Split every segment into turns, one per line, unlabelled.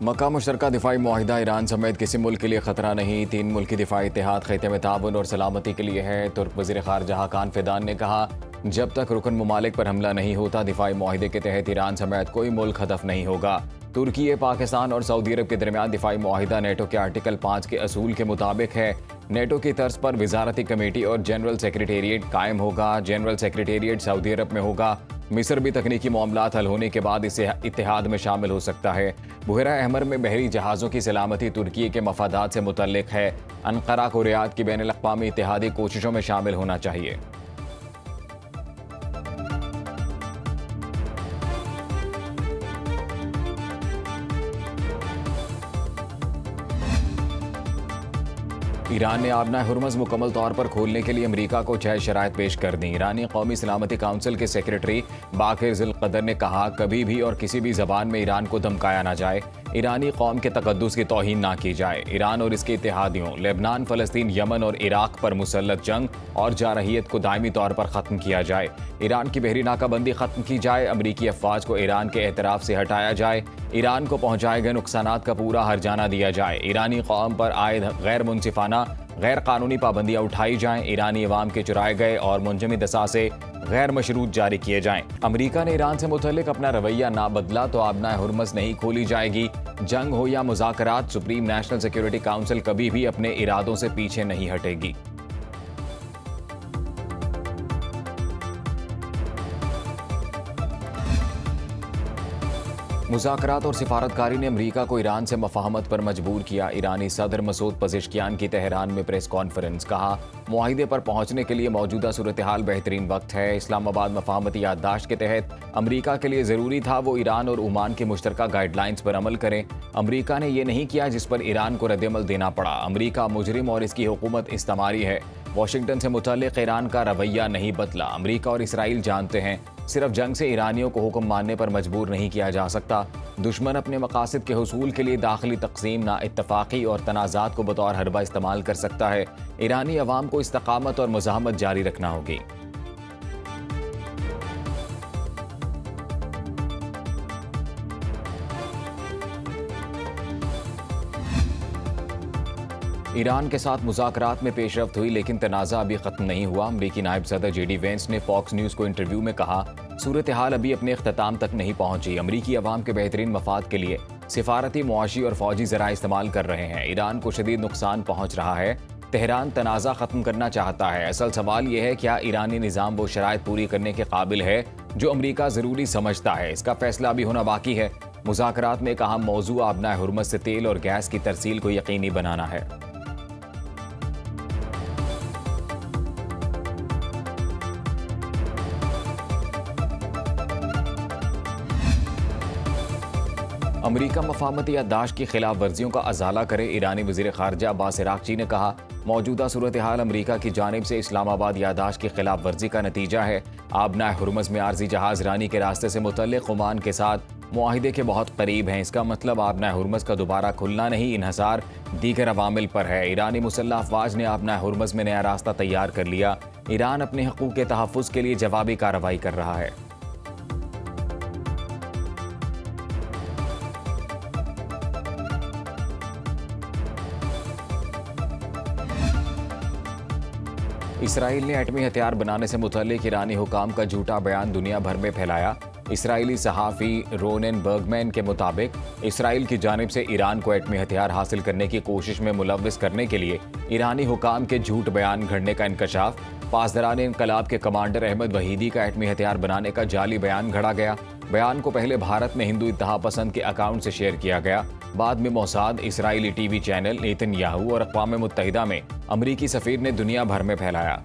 मक्का मुश्तरका दिफाई मुआहिदा Iran समेत किसी मुल्क के लिए खतरा नहीं। 3 मुल्की दिफाई इत्तेहाद खित्ते में ताउन और सलामती के लिए है। तुर्क वज़ीर ख़ारजा हाकान फिदान ने कहा, जब तक रुकन ममालिक पर हमला नहीं होता दिफाई मुआहिदे के तहत ईरान समेत कोई मुल्क हदफ नहीं होगा। तुर्की, पाकिस्तान और सऊदी अरब के दरमियान दिफाई मुआहिदा नेटो के आर्टिकल 5 के असूल के मुताबिक है। नेटो की तर्ज पर वजारती कमेटी और जनरल सेक्रेटेरिएट कायम होगा। जनरल सेक्रेटेरिएट सऊदी अरब में होगा। मिस्र भी तकनीकी मामलात हल होने के बाद इसे इत्तेहाद में शामिल हो सकता है। बुहरा अहमर में बहरी जहाज़ों की सलामती तुर्की के मफादात से मुतल्लिक है। अनकरा को रियाद की बैनुल अक़वामी इत्तेहादी कोशिशों में शामिल होना चाहिए। ईरान ने आबना हुर्मज़ मुकम्मल तौर पर खोलने के लिए अमरीका को 6 शराइत पेश कर दी। ईरानी कौमी सलामती काउंसिल के सेक्रेटरी बाकिर ज़िल-क़दर ने कहा, कभी भी और किसी भी ज़बान में ईरान को धमकाया ना जाए, ईरानी कौम के तक़द्दुस की तौहीन ना की जाए। ईरान और इसके इत्तेहादियों लेबनान, फ़लस्तीन, यमन और इराक़ पर मुसल्लत जंग और जारहियत को दायमी तौर पर ख़त्म किया जाए। ईरान की बहरी नाकाबंदी ख़त्म की जाए। अमरीकी अफ़वाज को ईरान के एतराफ़ से हटाया जाए। ईरान को पहुँचाए गए नुकसानात का पूरा हर्जाना दिया जाए। ईरानी कौम पर आयद गैर मुनसिफाना गैर कानूनी पाबंदियाँ उठाई जाएं। ईरानी अवाम के चुराए गए और मुंजमद असासे गैर मशरूत जारी किए जाएं। अमरीका ने ईरान से मुतल्लिक अपना रवैया ना बदला तो आबना हुर्मज़ नहीं खोली जाएगी। जंग हो या मुज़ाकरात, सुप्रीम नेशनल सिक्योरिटी काउंसिल कभी भी अपने इरादों से पीछे नहीं हटेगी। मुज़ाकरात और सिफारतकारी ने अमरीका को ईरान से मफाहमत पर मजबूर किया। ईरानी सदर मसूद पज़ेश्कियान की तेहरान में प्रेस कॉन्फ्रेंस। कहा, मुआहिदे पर पहुंचने के लिए मौजूदा सूरत हाल बेहतरीन वक्त है। इस्लामाबाद मफाहमती याददाश्त के तहत अमरीका के लिए ज़रूरी था वो ईरान और ओमान की मुश्तरका गाइडलाइंस पर अमल करें। अमरीका ने ये नहीं किया, जिस पर ईरान को रद्दअमल देना पड़ा। अमरीका मुजरिम और इसकी हुकूमत इस्तेमारी है। वाशिंगटन से मुतल्लिक ईरान का रवैया नहीं बदला। अमरीका और इसराइल जानते हैं, सिर्फ जंग से ईरानियों को हुक्म मानने पर मजबूर नहीं किया जा सकता। दुश्मन अपने मकासद के हुसूल के लिए दाखिली तक़सीम, ना इत्तफ़ाक़ी और तनाज़ात को बतौर हरबा इस्तेमाल कर सकता है। ईरानी अवाम को इस्तकामत और मुज़ाहमत जारी रखना होगी। ईरान के साथ मुज़ाकरात में पेशरफ्त हुई, लेकिन तनाज़ा अभी ख़त्म नहीं हुआ। अमरीकी नायब सदर JD वेंस ने फॉक्स न्यूज़ को इंटरव्यू में कहा, सूरत हाल अभी अपने अख्ताम तक नहीं पहुंची। अमरीकी अवाम के बेहतरीन मफाद के लिए सिफारती, मुआशी और फौजी ज़राए इस्तेमाल कर रहे हैं। ईरान को शदीद नुकसान पहुंच रहा है। तेहरान तनाज़ा ख़त्म करना चाहता है। असल सवाल यह है, क्या ईरानी निज़ाम वो शराइत पूरी करने के काबिल है जो अमरीका ज़रूरी समझता है? इसका फैसला अभी होना बाकी है। मुज़ाकरात में एक अहम मौजू आबना हुर्मज़ से तेल और गैस की तरसील को यकीनी बनाना है। अमरीका मफाहमती याददाश्त की खिलाफ वर्जियों का अजाला करे। ईरानी वज़ीर ख़ारजा अब्बास अराग़ची ने कहा, मौजूदा सूरत हाल अमरीका की जानिब से इस्लामाबाद याददाश्त की खिलाफ वर्जी का नतीजा है। आबना हुर्मज़ में आर्जी जहाज़ रानी के रास्ते से मुतल्लिक़ ओमान के साथ मुआहिदे के बहुत करीब हैं। इसका मतलब आबना हुर्मज़ का दोबारा खुलना नहीं, इन्हसार दीगर अवामिल पर है। ईरानी मुसल्लह अफ़वाज ने आबना हुर्मज़ में नया रास्ता तैयार कर लिया। ईरान अपने हकूक़ के तहफ़्फ़ुज़ के लिए जवाबी कार्रवाई कर रहा है। इसराइल ने एटमी हथियार बनाने से मुतल्लिक ईरानी हुकाम का झूठा बयान दुनिया भर में फैलाया। इसराइली सहाफ़ी रोनेन बर्गमैन के मुताबिक इसराइल की जानिब से ईरान को एटमी हथियार हासिल करने की कोशिश में मुलव्विस करने के लिए ईरानी हुकाम के झूठ बयान घड़ने का इंकशाफ। पासदारान इनकलाब के कमांडर अहमद वहीदी का एटमी हथियार बनाने का जाली बयान घड़ा गया। बयान को पहले भारत में हिंदू इत्तेहाद पसंद के अकाउंट से शेयर किया गया। बाद में Mossad, Israeli TV channel, Netanyahu और अक़वाम मुत्तहिदा में अमरीकी सफ़ीर ने दुनिया भर में फैलाया।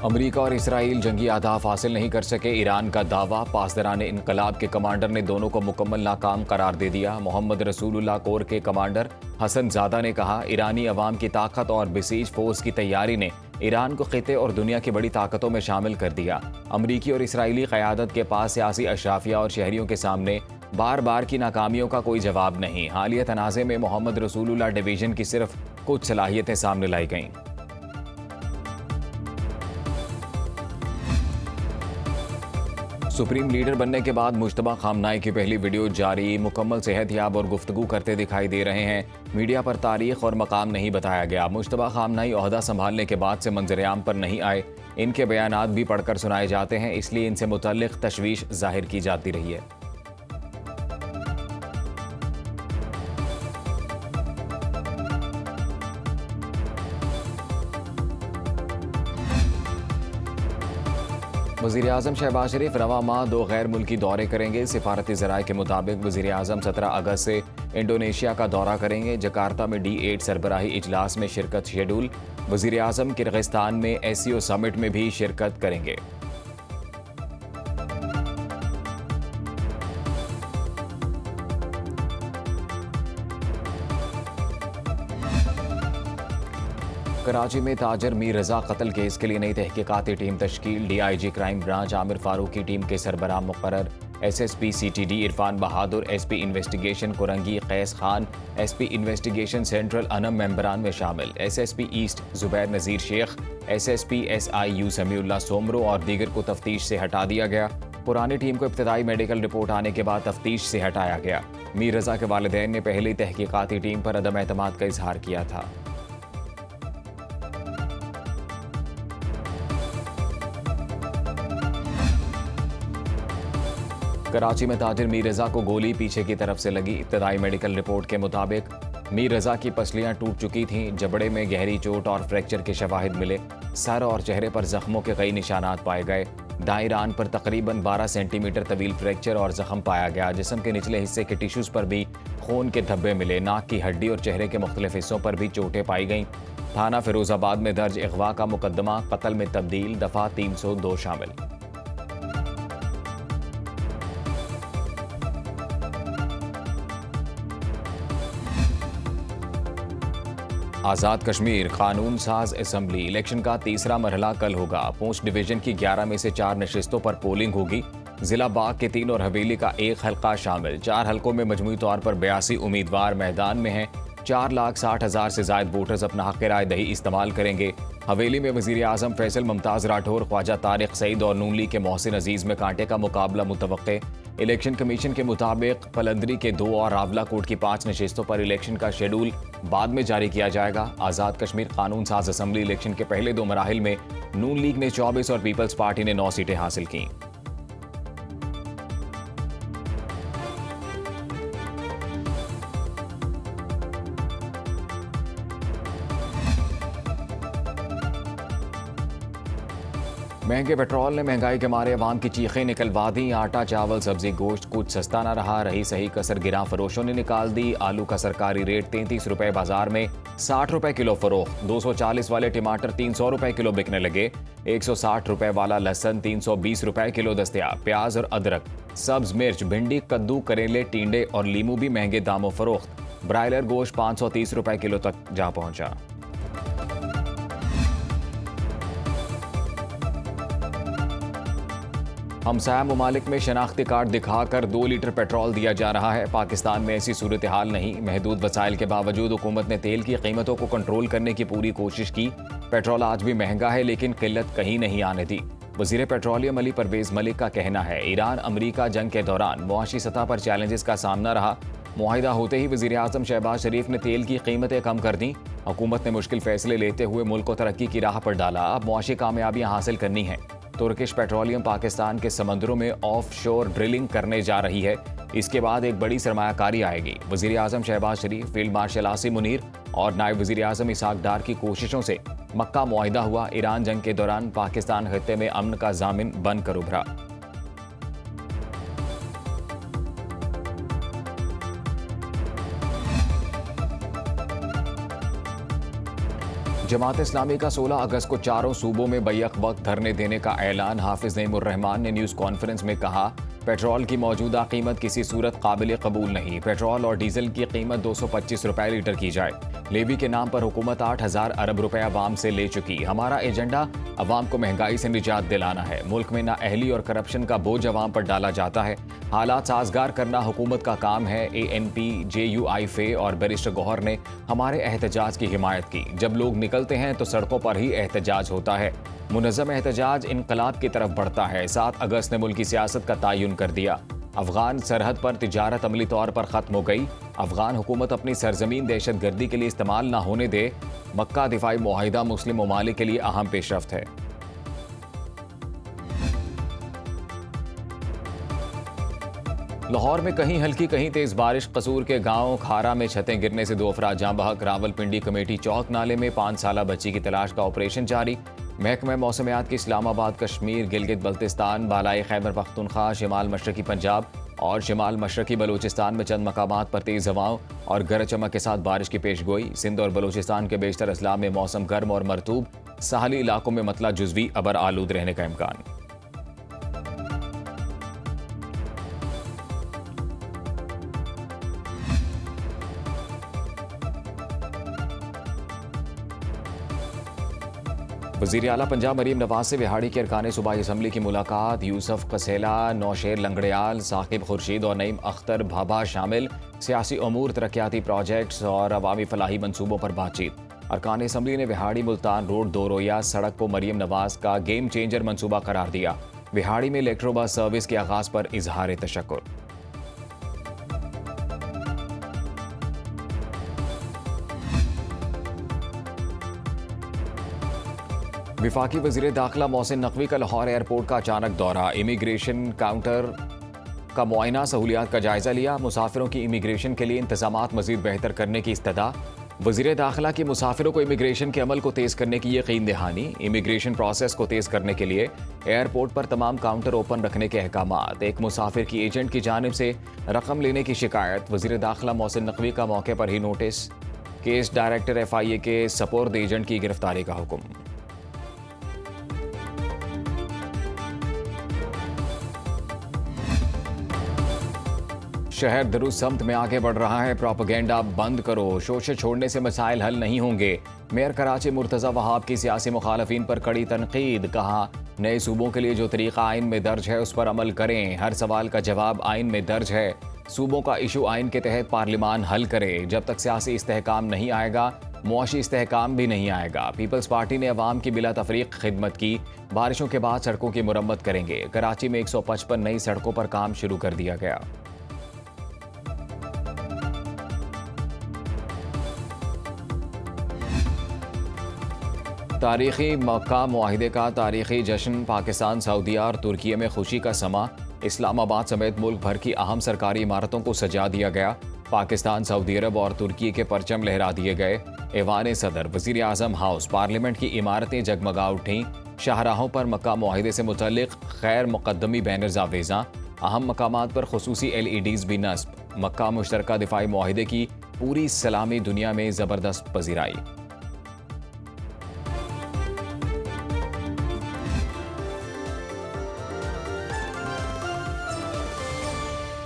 अमरीका और इसराइल जंगी अहदाफ हासिल नहीं कर सके, ईरान का दावा। पासदारान इनकलाब के कमांडर ने दोनों को मुकम्मल नाकाम करार दे दिया। मोहम्मद रसूलुल्लाह कोर के कमांडर हसन ज़ादा ने कहा, ईरानी अवाम की ताकत और बसीज फोर्स की तैयारी ने ईरान को खिते और दुनिया की बड़ी ताकतों में शामिल कर दिया। अमरीकी और इसराइली क़यादत के पास सियासी अशराफिया और शहरियों के सामने बार बार की नाकामियों का कोई जवाब नहीं। हालिया तनाज़े में मोहम्मद रसूलुल्लाह डिवीज़न की सिर्फ कुछ सलाहियतें सामने लाई गईं। सुप्रीम लीडर बनने के बाद मुश्तबा खामनाई की पहली वीडियो जारी, मुकम्मल सेहतयाब और गुफ्तगू करते दिखाई दे रहे हैं। मीडिया पर तारीख और मकाम नहीं बताया गया। मुश्तबा खामनाई ओहदा संभालने के बाद से मंजर-ए-आम पर नहीं आए। इनके बयानात भी पढ़कर सुनाए जाते हैं, इसलिए इनसे मुतल्लिक तशवीश जाहिर की जाती रही है। वज़ीर-ए-आज़म शहबाज शरीफ रवा माह 2 गैर मुल्की दौरे करेंगे। सिफारती ज़राए के मुताबिक वज़ीर-ए-आज़म 17 अगस्त से इंडोनेशिया का दौरा करेंगे। जकार्ता में D8 सरबराही इजलास में शिरकत शेड्यूल। वज़ीर-ए-आज़म किर्गिस्तान में SCO समिट में भी शिरकत करेंगे। कराची में ताजर मीर रजा कत्ल केस के लिए नई तहकीकाती टीम तश्कील। DIG crime branch Aamir Farooq की टीम के सरबराह मुकर्रर। SSP CTD Irfan Bahadur, SP investigation Korangi Qais Khan, SP investigation central Anam मेंबरान में शामिल। SSP east Zubair Nazir Shaikh, SSP SIU Samiullah Soomro और दीगर को तफ्तीश से हटा दिया गया। पुरानी टीम को इब्तदाई मेडिकल रिपोर्ट आने के बाद तफ्तीश से हटाया गया। मीर रजा के वालिदैन ने पहली तहकीकाती टीम पर अदम एतमाद का इजहार किया था। कराची में ताजिर मीर रजा को गोली पीछे की तरफ से लगी। इब्तदाई मेडिकल रिपोर्ट के मुताबिक मीर रजा की पसलियां टूट चुकी थीं। जबड़े में गहरी चोट और फ्रैक्चर के शवाहिद मिले। सर और चेहरे पर जख्मों के कई निशानात पाए गए। दाएं रान पर तकरीबन 12 सेंटीमीटर तवील फ्रैक्चर और जख्म पाया गया। जिस्म के निचले हिस्से के टिश्यूज पर भी खून के धब्बे मिले। नाक की हड्डी और चेहरे के मुख्तलिफ हिस्सों पर भी चोटें पाई गईं। थाना फिरोजाबाद में दर्ज अगवा का मुकदमा कत्ल में तब्दील, दफा 302 शामिल। आज़ाद कश्मीर कानून साज असम्बली इलेक्शन का तीसरा मरहला कल होगा। पूंछ डिवीजन की 11 में से 4 नशिस्तों पर पोलिंग होगी। जिला बाग के 3 और हवेली का 1 हल्का शामिल। 4 हल्कों में मजमूई तौर पर 82 उम्मीदवार मैदान में हैं। 4,60,000 से ज्यादा वोटर्स अपना हक राय दही इस्तेमाल करेंगे। हवेली में वज़ीर-ए-आज़म फैसल मुमताज़ राठौर, ख्वाजा तारिक सईद और नून लीग के मोहसिन अजीज में कांटे का मुकाबला मुतवक्के। इलेक्शन कमीशन के मुताबिक पलंदरी के 2 और रावलाकोट की 5 नशिस्तों पर इलेक्शन का शेड्यूल बाद में जारी किया जाएगा। आज़ाद कश्मीर कानून साज असम्बली इलेक्शन के पहले 2 मराहिल में नून लीग ने 24 और पीपल्स पार्टी ने 9 सीटें हासिल की। महंगे पेट्रोल ने महंगाई के मारे अवाम की चीखें निकलवा दी। आटा, चावल, सब्जी, गोश्त कुछ सस्ता न रहा। रही सही कसर गिरा फरोशों ने निकाल दी। आलू का सरकारी रेट 33 रुपए बाजार में 60 रुपए किलो फरोख्त। 240 वाले टमाटर 300 रुपए किलो बिकने लगे। 160 रुपए वाला लहसुन 320 रुपए किलो दस्तयाब। प्याज और अदरक, सब्ज मिर्च, भिंडी, कद्दू, करेले, टींडे और लीमू भी महंगे दामों फरोख्त। ब्रायलर गोश्त 530 रुपए किलो तक जा पहुंचा। हमसाया ममालिक में शनाख्ती कार्ड दिखाकर 2 लीटर पेट्रोल दिया जा रहा है। पाकिस्तान में ऐसी सूरत हाल नहीं। महदूद वसाइल के बावजूद हुकूमत ने तेल की कीमतों को कंट्रोल करने की पूरी कोशिश की। पेट्रोल आज भी महंगा है, लेकिन किल्लत कहीं नहीं आने दी। वजीर पेट्रोलियम अली परवेज मलिक का कहना है, ईरान अमरीका जंग के दौरान मुआशी सतह पर चैलेंजेस का सामना रहा। मुआहिदा होते ही वज़ीर-ए-आज़म शहबाज शरीफ ने तेल की कीमतें कम कर दी। हुकूमत ने मुश्किल फैसले लेते हुए मुल्क को तरक्की की राह पर डाला। अब मुआशी कामयाबियां हासिल करनी है। तुर्किश पेट्रोलियम पाकिस्तान के समंदरों में ऑफ शोर ड्रिलिंग करने जा रही है। इसके बाद एक बड़ी सरमायाकारी आएगी। वज़ीर-ए-आज़म शहबाज शरीफ, फील्ड मार्शल आसिम मुनीर और नायब वज़ीर-ए-आज़म इसहाक डार की कोशिशों से मक्का मुआहिदा हुआ। ईरान जंग के दौरान पाकिस्तान खित्ते में अमन का जामिन बनकर उभरा। जमात इस्लामी का 16 अगस्त को चारों सूबों में बैक वक्त धरने देने का ऐलान। हाफिज नईमुर रहमान ने न्यूज़ कॉन्फ्रेंस में कहा, पेट्रोल की मौजूदा कीमत किसी सूरत काबिल कबूल नहीं। पेट्रोल और डीजल की कीमत 225 रुपए लीटर की जाए। लेवी के नाम पर हुकूमत 8,000 अरब रुपए अवाम से ले चुकी। हमारा एजेंडा अवाम को महंगाई से निजात दिलाना है। मुल्क में नाअहली और करप्शन का बोझ अवाम पर डाला जाता है। हालात साजगार करना हुकूमत का काम है। ANP, JUI और बैरिस्टर गौहर ने हमारे एहतजाज की हिमायत की। जब लोग निकलते हैं तो सड़कों पर ही एहतजाज होता है। मुनज़्ज़म एहतजाज इनकलाब की तरफ बढ़ता है। 7 अगस्त ने मुल्की सियासत का तयन कर दिया। अफगान सरहद पर तिजारत अमली तौर पर ख़त्म हो गई। अफगान हुकूमत अपनी सरजमीन दहशत गर्दी के लिए इस्तेमाल न होने दे। मक्का दिफाई मुआहिदा मुस्लिम ममालिक के लिए अहम पेशरफ्त है। लाहौर में कहीं हल्की कहीं तेज बारिश। कसूर के गांव खारा में छतें गिरने से 2 अफराद जाँ बहक। रावलपिंडी कमेटी चौक नाले में 5 साला बच्ची की तलाश का ऑपरेशन जारी। महकमा मौसमियात की इस्लामाबाद, कश्मीर, गिलगित बल्तिस्तान, बालाई खैबर पख्तूनख्वा, शिमाल मशरकी पंजाब और शिमाल मशरकी बलूचिस्तान में चंद मकामात पर तेज़ हवाओं और गरज चमक के साथ बारिश की पेशगोई। सिंध और बलूचिस्तान के बेशतर अजला में मौसम गर्म और मरतूब। साहली इलाकों में मतला जुज़वी अबर आलूद रहने का इम्कान। वज़ीर आला पंजाब मरीम नवाज से बिहाड़ी के अरकान सूबाई असम्बली की मुलाकात। यूसुफ कसेला, नौशेर लंगड़ियाल, साकिब खुर्शीद और नईम अख्तर भाभा शामिल। सियासी अमूर, तरक्याती प्रोजेक्ट्स और अवामी फलाही मनसूबों पर बातचीत। अरकान असम्बली ने बिहाड़ी मुल्तान रोड 2 रोया सड़क को मरीम नवाज का गेम चेंजर मनसूबा करार दिया। बिहाड़ी में इलेक्ट्रो बस सर्विस के आगाज पर इजहार तशक्कुर। विफाकी वज़ीर दाखिला मोहसिन नकवी का लाहौर एयरपोर्ट का अचानक दौरा। इमिग्रेशन काउंटर का मुआयना, सहूलियात का जायजा लिया। मुसाफिरों की इमिग्रेशन के लिए इंतजामात मजीद बेहतर करने की इस्तदा। वज़ीर दाखिला की मुसाफिरों को इमिग्रेशन के अमल को तेज़ करने की यकीन दहानी। इमिग्रेशन प्रोसेस को तेज़ करने के लिए एयरपोर्ट पर तमाम काउंटर ओपन रखने के अहकामात। एक मुसाफिर की एजेंट की जानिब से रकम लेने की शिकायत। वज़ीर दाखिला मोहसिन नकवी का मौके पर ही नोटिस। केस डायरेक्टर FIA के सपोर्द एजेंट की गिरफ्तारी का हुक्म। शहर दुरुस्त समत में आगे बढ़ रहा है। प्रोपेगेंडा बंद करो। शोशे छोड़ने से मसाइल हल नहीं होंगे। मेयर कराची मुर्तज़ा वहाब की सियासी मुखालफीन पर कड़ी तनकीद। कहा, नए सूबों के लिए जो तरीका आइन में दर्ज है उस पर अमल करें। हर सवाल का जवाब आइन में दर्ज है। सूबों का इशू आइन के तहत पार्लिमान हल करे। जब तक सियासी इस्तेहकाम नहीं आएगा, मुआशी इस्तेहकाम भी नहीं आएगा। पीपल्स पार्टी ने अवाम की बिला तफरीक खिदमत की। बारिशों के बाद सड़कों की मुरम्मत करेंगे। कराची में 155 नई सड़कों पर काम शुरू कर दिया गया। तारीखी मक्का मुआहिदे का तारीखी जश्न। पाकिस्तान, सऊदीया और तुर्की में खुशी का समा। इस्लामाबाद समेत मुल्क भर की अहम सरकारी इमारतों को सजा दिया गया। पाकिस्तान, सऊदी अरब और तुर्की के परचम लहरा दिए गए। ऐवान सदर, वज़ीर आज़म हाउस, पार्लियामेंट की इमारतें जगमगा उठीं। शाहराहों पर मक्का मुआहिदे से मुतल्लिक खैर मुकद्दमी बैनर्स आवेज़ां। अहम मकामात पर खुसूसी LEDs भी नस्ब। मक्का मुश्तरका दिफाई मुआहिदे की पूरी सलामी दुनिया में ज़बरदस्त पजीराई।